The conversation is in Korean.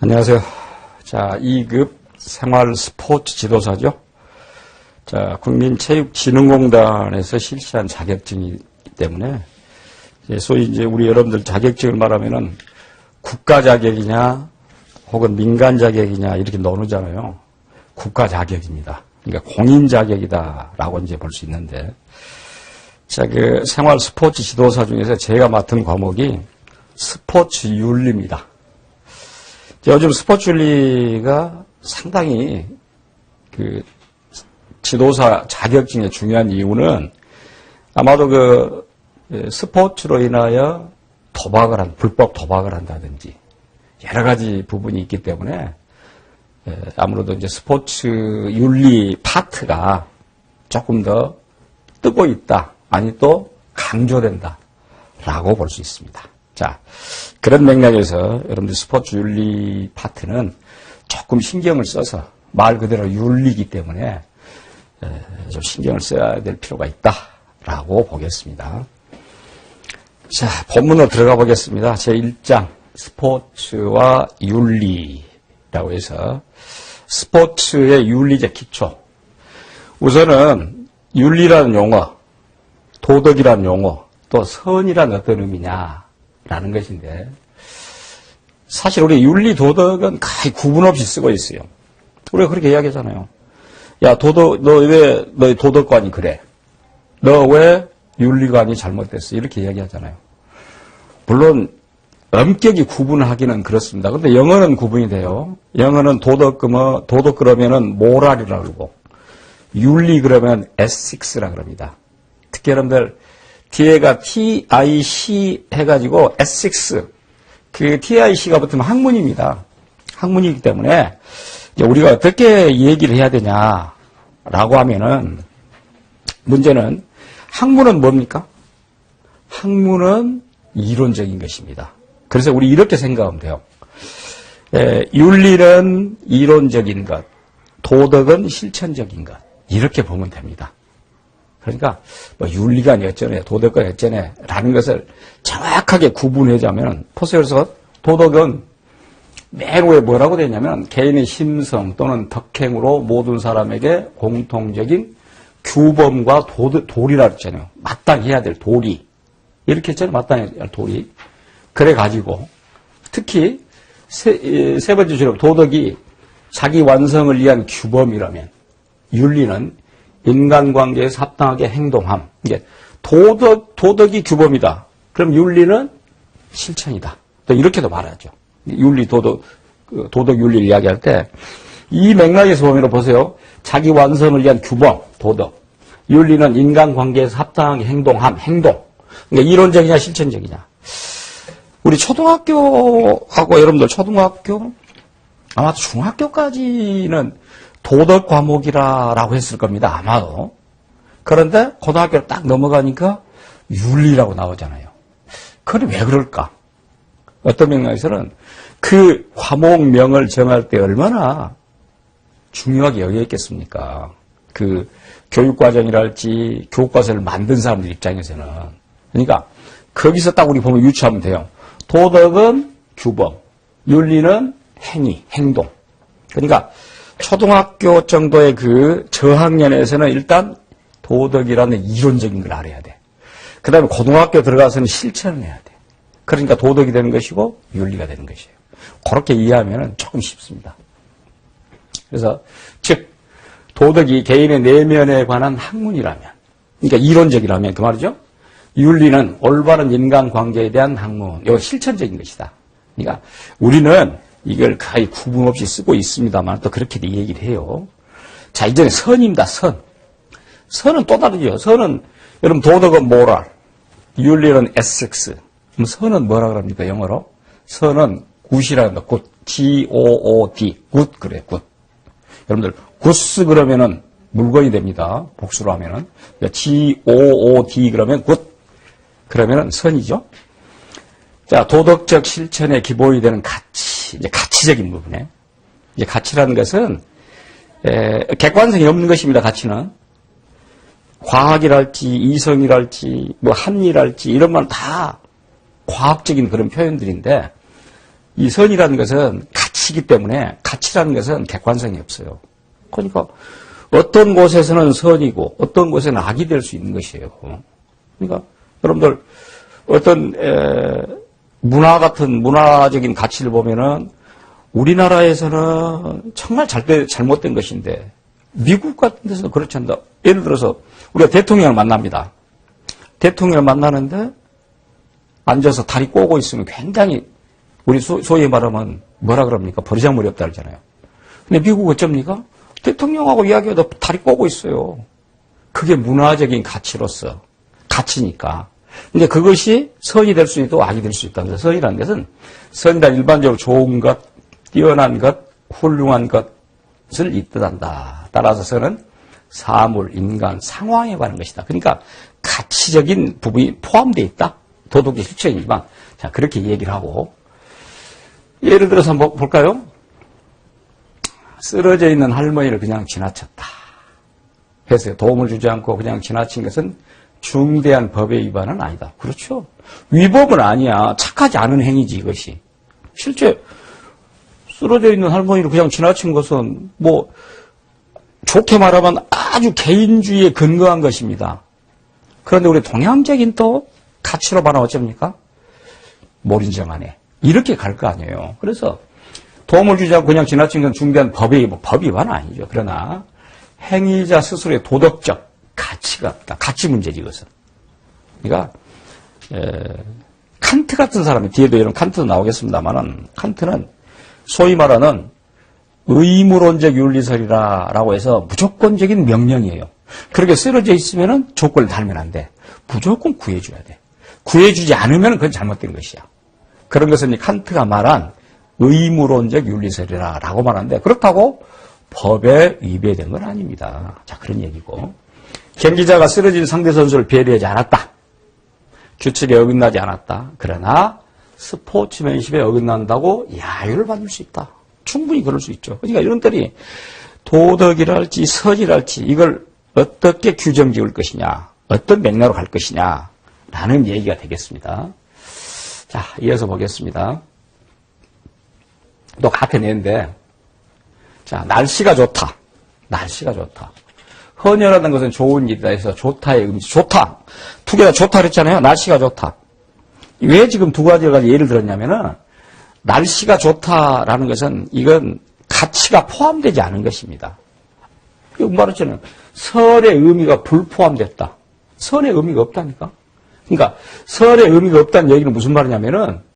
안녕하세요. 자, 2급 생활 스포츠 지도사죠. 자, 국민체육진흥공단에서 실시한 자격증이기 때문에, 소위 이제 우리 여러분들 자격증을 말하면은 국가 자격이냐, 혹은 민간 자격이냐, 이렇게 나누잖아요. 국가 자격입니다. 그러니까 공인 자격이다라고 이제 볼 수 있는데, 자, 그 생활 스포츠 지도사 중에서 제가 맡은 과목이 스포츠 윤리입니다. 요즘 스포츠 윤리가 상당히 그 지도사 자격증의 중요한 이유는 아마도 그 스포츠로 인하여 불법 도박을 한다든지 여러 가지 부분이 있기 때문에 아무래도 이제 스포츠 윤리 파트가 조금 더 뜨고 있다, 아니 또 강조된다라고 볼 수 있습니다. 자, 그런 맥락에서 여러분들 스포츠 윤리 파트는 조금 신경을 써서 말 그대로 윤리이기 때문에 좀 신경을 써야 될 필요가 있다라고 보겠습니다. 자, 본문으로 들어가 보겠습니다. 제1장 스포츠와 윤리라고 해서 스포츠의 윤리적 기초. 우선은 윤리라는 용어, 도덕이라는 용어, 또 선이란 어떤 의미냐라는 것인데, 사실 우리 윤리 도덕은 거의 구분 없이 쓰고 있어요. 우리가 그렇게 이야기하잖아요. 야, 너의 도덕관이 그래. 너 왜 윤리관이 잘못됐어? 이렇게 이야기하잖아요. 물론 엄격히 구분하기는 그렇습니다. 그런데 영어는 구분이 돼요. 영어는 도덕 그러면은 모랄이라고 그러고, 윤리 그러면 ethics라 그럽니다. 특히 여러분들 뒤에가 TIC 해가지고 ethics, 그 TIC가 붙으면 학문입니다. 학문이기 때문에 이제 우리가 어떻게 얘기를 해야 되냐라고 하면은, 문제는 학문은 뭡니까? 학문은 이론적인 것입니다. 그래서 우리 이렇게 생각하면 돼요. 윤리는 이론적인 것, 도덕은 실천적인 것, 이렇게 보면 됩니다. 그러니까 뭐 윤리가 어쩌네, 도덕가 어쩌네 라는 것을 정확하게 구분하자면, 보세요. 그래서 도덕은 맨 위에 뭐라고 되냐면 개인의 심성 또는 덕행으로 모든 사람에게 공통적인 규범과 도리라 했잖아요. 마땅히 해야 될 도리. 이렇게 했잖아요. 마땅히 해야 될 도리. 그래가지고 특히 세 번째 줄에 도덕이 자기 완성을 위한 규범이라면, 윤리는 인간관계에서 합당하게 행동함. 이게 도덕이 규범이다. 그럼 윤리는 실천이다. 또 이렇게도 말하죠. 윤리, 도덕 윤리를 이야기할 때 이 맥락에서 보면 보세요. 자기 완성을 위한 규범, 도덕. 윤리는 인간관계에서 합당하게 행동함, 행동. 그러니까 이론적이냐 실천적이냐. 우리 초등학교하고 여러분들 초등학교, 아마도 중학교까지는 도덕 과목이라고 했을 겁니다. 아마도. 그런데 고등학교를 딱 넘어가니까 윤리라고 나오잖아요. 그게 왜 그럴까? 어떤 맥락에서는 그 과목명을 정할 때 얼마나 중요하게 여겼겠습니까? 그 교육과정이랄지 교과서를 만든 사람들 입장에서는. 그러니까 거기서 딱 우리 보면 유추하면 돼요. 도덕은 규범, 윤리는 행위, 행동. 그러니까 초등학교 정도의 그 저학년에서는 일단 도덕이라는 이론적인 걸 알아야 돼. 그 다음에 고등학교 들어가서는 실천을 해야 돼. 그러니까 도덕이 되는 것이고 윤리가 되는 것이에요. 그렇게 이해하면 조금 쉽습니다. 그래서 즉 도덕이 개인의 내면에 관한 학문이라면, 그러니까 이론적이라면 그 말이죠. 윤리는 올바른 인간관계에 대한 학문, 이거 실천적인 것이다. 그러니까 우리는 이걸 거의 구분 없이 쓰고 있습니다만 또 그렇게 얘기를 해요. 자, 이제는 선입니다. 선은 또 다르죠. 선은 여러분 도덕은 모랄, 윤리는 ethics. 그럼 선은 뭐라 그럽니까? 영어로? 선은 굿이라는 거. 굿. G-O-O-D. 굿. 그래, 굿. 여러분들 굿스 그러면은 물건이 됩니다. 복수로 하면은. G-O-O-D 그러면 굿. 그러면은 선이죠. 자, 도덕적 실천의 기본이 되는 가치. 이제 가치적인 부분에. 이제 가치라는 것은 객관성이 없는 것입니다. 가치는. 과학이랄지 이성이랄지 뭐 합리랄지 이런 말 다 과학적인 그런 표현들인데, 이 선이라는 것은 가치 가치이기 때문에 가치라는 것은 객관성이 없어요. 그러니까 어떤 곳에서는 선이고 어떤 곳에는 악이 될 수 있는 것이에요. 그러니까 여러분들 어떤 문화 같은 문화적인 가치를 보면은 우리나라에서는 정말 잘못된 것인데 미국 같은 데서는 그렇지 않다. 예를 들어서 우리가 대통령을 만납니다. 대통령을 만나는데 앉아서 다리 꼬고 있으면 굉장히 우리 소위 말하면 뭐라 그럽니까? 버리장머리 없다 그러잖아요. 근데 미국 어쩝니까? 대통령하고 이야기하다 다리 꼬고 있어요. 그게 문화적인 가치로서 가치니까. 근데 그것이 선이 될 수 있고 악이 될 수 있다. 그래서 선이라는 것은 선이다 일반적으로 좋은 것, 뛰어난 것, 훌륭한 것을 이뜻한다. 따라서 선은 사물, 인간, 상황에 관한 것이다. 그러니까 가치적인 부분이 포함되어 있다. 도덕의 실천이지만 자 그렇게 얘기를 하고 예를 들어서 한번 볼까요? 쓰러져 있는 할머니를 그냥 지나쳤다. 해서 도움을 주지 않고 그냥 지나친 것은 중대한 법의 위반은 아니다. 그렇죠. 위법은 아니야. 착하지 않은 행위지 이것이. 실제 쓰러져 있는 할머니를 그냥 지나친 것은 뭐 좋게 말하면 아주 개인주의에 근거한 것입니다. 그런데 우리 동양적인 또 가치로 말하면 어쩝니까? 몰인정하네. 이렇게 갈 거 아니에요. 그래서 도움을 주지 않고 그냥 지나친 건 중대한 법의 위반은 아니죠. 그러나 행위자 스스로의 도덕적 가치가 없다. 가치 문제지 이것은. 그러니까 칸트 같은 사람이 뒤에도 이런 칸트도 나오겠습니다만은 칸트는 소위 말하는 의무론적 윤리설이라고 해서 무조건적인 명령이에요. 그렇게 쓰러져 있으면은 조건을 달면 안 돼. 무조건 구해줘야 돼. 구해주지 않으면 그건 잘못된 것이야. 그런 것은 칸트가 말한 의무론적 윤리설이라고 말하는데 그렇다고 법에 위배된 건 아닙니다. 자, 그런 얘기고. 경기자가 쓰러진 상대 선수를 배려하지 않았다. 규칙에 어긋나지 않았다. 그러나 스포츠맨십에 어긋난다고 야유를 받을 수 있다. 충분히 그럴 수 있죠. 그러니까 이런들이 도덕이랄지 선이랄지 이걸 어떻게 규정 지을 것이냐, 어떤 맥락으로 갈 것이냐 라는 얘기가 되겠습니다. 자, 이어서 보겠습니다. 또 같은 애인데 자, 날씨가 좋다. 날씨가 좋다. 헌혈하는 것은 좋은 일이다 해서 좋다의 의미, 좋다. 두 개 다 좋다 그랬잖아요. 날씨가 좋다. 왜 지금 두 가지가 예를 들었냐면은 날씨가 좋다라는 것은 이건 가치가 포함되지 않은 것입니다. 이거 말했잖아요. 설의 의미가 불포함됐다. 선의 의미가 없다니까. 그러니까 설의 의미가 없다는 얘기는 무슨 말이냐면은